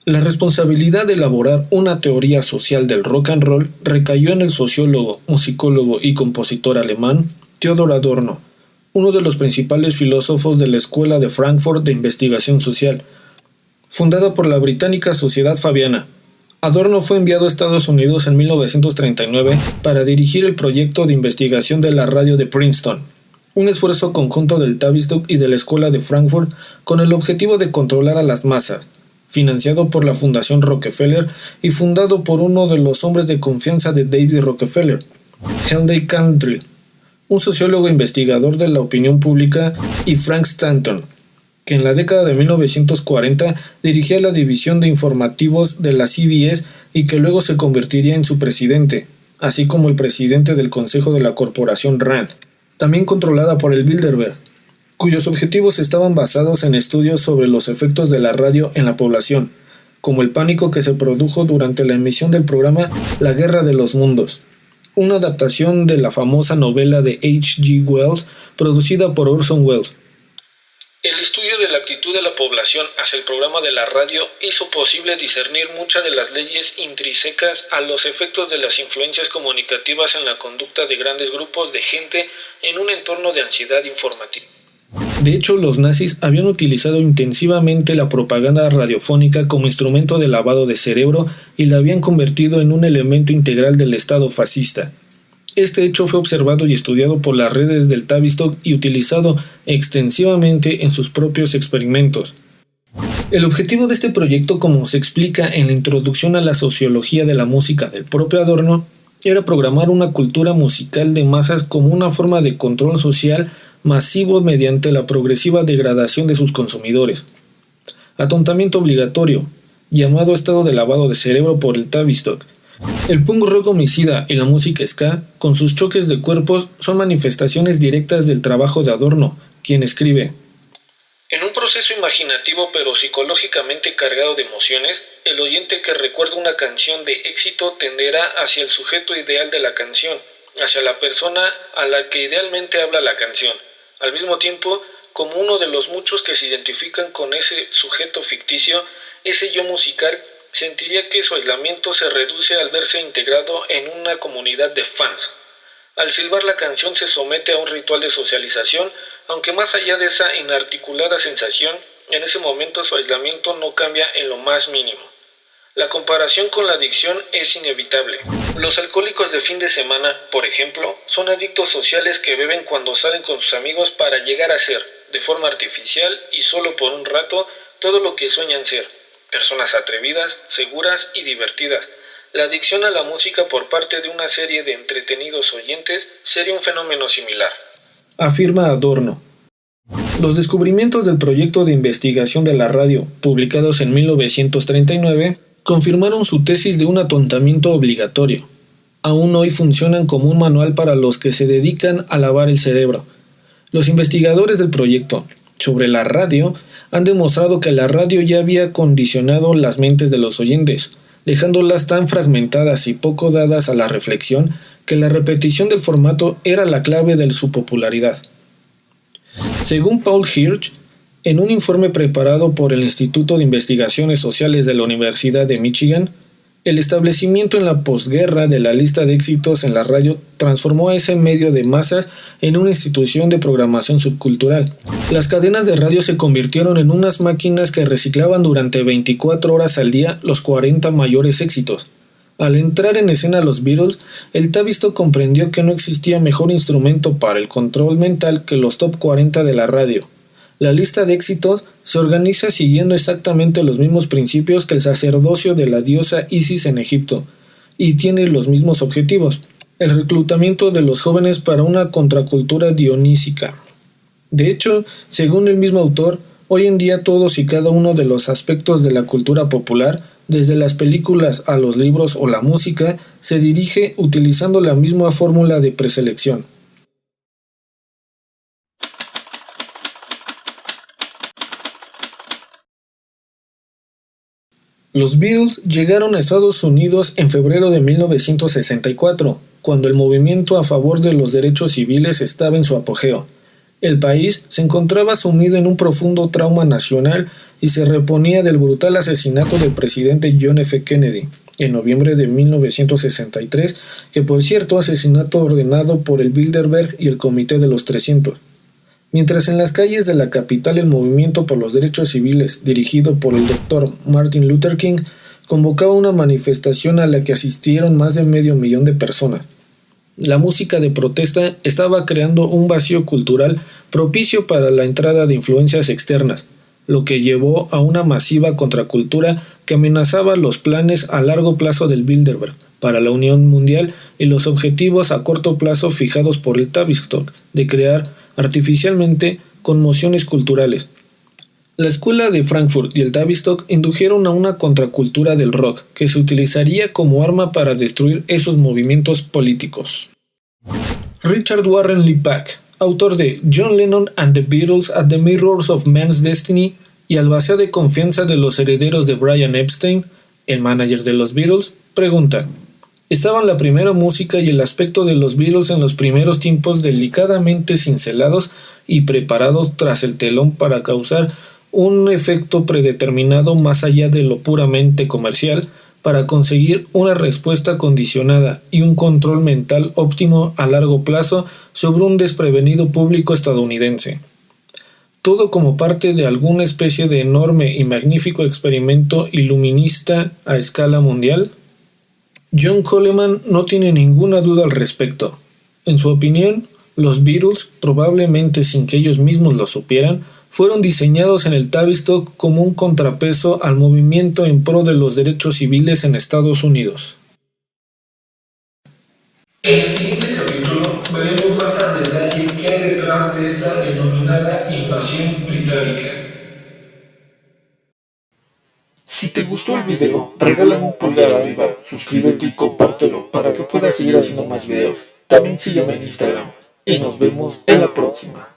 La responsabilidad de elaborar una teoría social del rock and roll recayó en el sociólogo, musicólogo y compositor alemán Theodor Adorno, uno de los principales filósofos de la Escuela de Frankfurt de Investigación Social, fundada por la británica Sociedad Fabiana. Adorno fue enviado a Estados Unidos en 1939 para dirigir el proyecto de investigación de la radio de Princeton, un esfuerzo conjunto del Tavistock y de la Escuela de Frankfurt con el objetivo de controlar a las masas, financiado por la Fundación Rockefeller y fundado por uno de los hombres de confianza de David Rockefeller, Henry Cantrell, un sociólogo investigador de la opinión pública, y Frank Stanton, que en la década de 1940 dirigía la división de informativos de la CBS y que luego se convertiría en su presidente, así como el presidente del consejo de la corporación Rand, también controlada por el Bilderberg, cuyos objetivos estaban basados en estudios sobre los efectos de la radio en la población, como el pánico que se produjo durante la emisión del programa La Guerra de los Mundos, una adaptación de la famosa novela de H. G. Wells producida por Orson Welles. El estudio de la actitud de la población hacia el programa de la radio hizo posible discernir muchas de las leyes intrínsecas a los efectos de las influencias comunicativas en la conducta de grandes grupos de gente en un entorno de ansiedad informativa. De hecho, los nazis habían utilizado intensivamente la propaganda radiofónica como instrumento de lavado de cerebro y la habían convertido en un elemento integral del Estado fascista. Este hecho fue observado y estudiado por las redes del Tavistock y utilizado extensivamente en sus propios experimentos. El objetivo de este proyecto, como se explica en la introducción a la sociología de la música del propio Adorno, era programar una cultura musical de masas como una forma de control social masivo mediante la progresiva degradación de sus consumidores. Atontamiento obligatorio, llamado estado de lavado de cerebro por el Tavistock. El punk rock homicida y la música ska, con sus choques de cuerpos, son manifestaciones directas del trabajo de Adorno, quien escribe: en un proceso imaginativo pero psicológicamente cargado de emociones, el oyente que recuerda una canción de éxito tenderá hacia el sujeto ideal de la canción, hacia la persona a la que idealmente habla la canción, al mismo tiempo como uno de los muchos que se identifican con ese sujeto ficticio, ese yo musical sentiría que su aislamiento se reduce al verse integrado en una comunidad de fans. Al silbar la canción se somete a un ritual de socialización, aunque más allá de esa inarticulada sensación, en ese momento su aislamiento no cambia en lo más mínimo. La comparación con la adicción es inevitable. Los alcohólicos de fin de semana, por ejemplo, son adictos sociales que beben cuando salen con sus amigos para llegar a ser, de forma artificial y solo por un rato, todo lo que sueñan ser: personas atrevidas, seguras y divertidas. La adicción a la música por parte de una serie de entretenidos oyentes sería un fenómeno similar, afirma Adorno. Los descubrimientos del proyecto de investigación de la radio, publicados en 1939, confirmaron su tesis de un atontamiento obligatorio. Aún hoy funcionan como un manual para los que se dedican a lavar el cerebro. Los investigadores del proyecto sobre la radio han demostrado que la radio ya había condicionado las mentes de los oyentes, dejándolas tan fragmentadas y poco dadas a la reflexión que la repetición del formato era la clave de su popularidad. Según Paul Hirsch, en un informe preparado por el Instituto de Investigaciones Sociales de la Universidad de Michigan, el establecimiento en la posguerra de la lista de éxitos en la radio transformó a ese medio de masas en una institución de programación subcultural. Las cadenas de radio se convirtieron en unas máquinas que reciclaban durante 24 horas al día los 40 mayores éxitos. Al entrar en escena los Beatles, el Tavistock comprendió que no existía mejor instrumento para el control mental que los top 40 de la radio. La lista de éxitos se organiza siguiendo exactamente los mismos principios que el sacerdocio de la diosa Isis en Egipto, y tiene los mismos objetivos: el reclutamiento de los jóvenes para una contracultura dionísica. De hecho, según el mismo autor, hoy en día todos y cada uno de los aspectos de la cultura popular, desde las películas a los libros o la música, se dirige utilizando la misma fórmula de preselección. Los Beatles llegaron a Estados Unidos en febrero de 1964, cuando el movimiento a favor de los derechos civiles estaba en su apogeo. El país se encontraba sumido en un profundo trauma nacional y se reponía del brutal asesinato del presidente John F. Kennedy en noviembre de 1963, que por cierto asesinato ordenado por el Bilderberg y el Comité de los 300. Mientras en las calles de la capital el movimiento por los derechos civiles, dirigido por el doctor Martin Luther King, convocaba una manifestación a la que asistieron más de 500,000 de personas. La música de protesta estaba creando un vacío cultural propicio para la entrada de influencias externas, lo que llevó a una masiva contracultura que amenazaba los planes a largo plazo del Bilderberg para la Unión Mundial y los objetivos a corto plazo fijados por el Tavistock de crear artificialmente conmociones culturales. La escuela de Frankfurt y el Tavistock indujeron a una contracultura del rock que se utilizaría como arma para destruir esos movimientos políticos. Richard Warren Lee Pack, autor de John Lennon and the Beatles at the Mirrors of Man's Destiny y albacea de confianza de los herederos de Brian Epstein, el manager de los Beatles, pregunta: ¿estaban la primera música y el aspecto de los Beatles en los primeros tiempos delicadamente cincelados y preparados tras el telón para causar un efecto predeterminado más allá de lo puramente comercial, para conseguir una respuesta condicionada y un control mental óptimo a largo plazo sobre un desprevenido público estadounidense? Todo como parte de alguna especie de enorme y magnífico experimento iluminista a escala mundial. John Coleman no tiene ninguna duda al respecto. En su opinión, los Beatles, probablemente sin que ellos mismos lo supieran, fueron diseñados en el Tavistock como un contrapeso al movimiento en pro de los derechos civiles en Estados Unidos. En el siguiente capítulo veremos más al detalle qué hay detrás de esta denominada invasión británica. Si te gustó el video, regálame un pulgar arriba, suscríbete y compártelo para que puedas seguir haciendo más videos. También sígueme en Instagram y nos vemos en la próxima.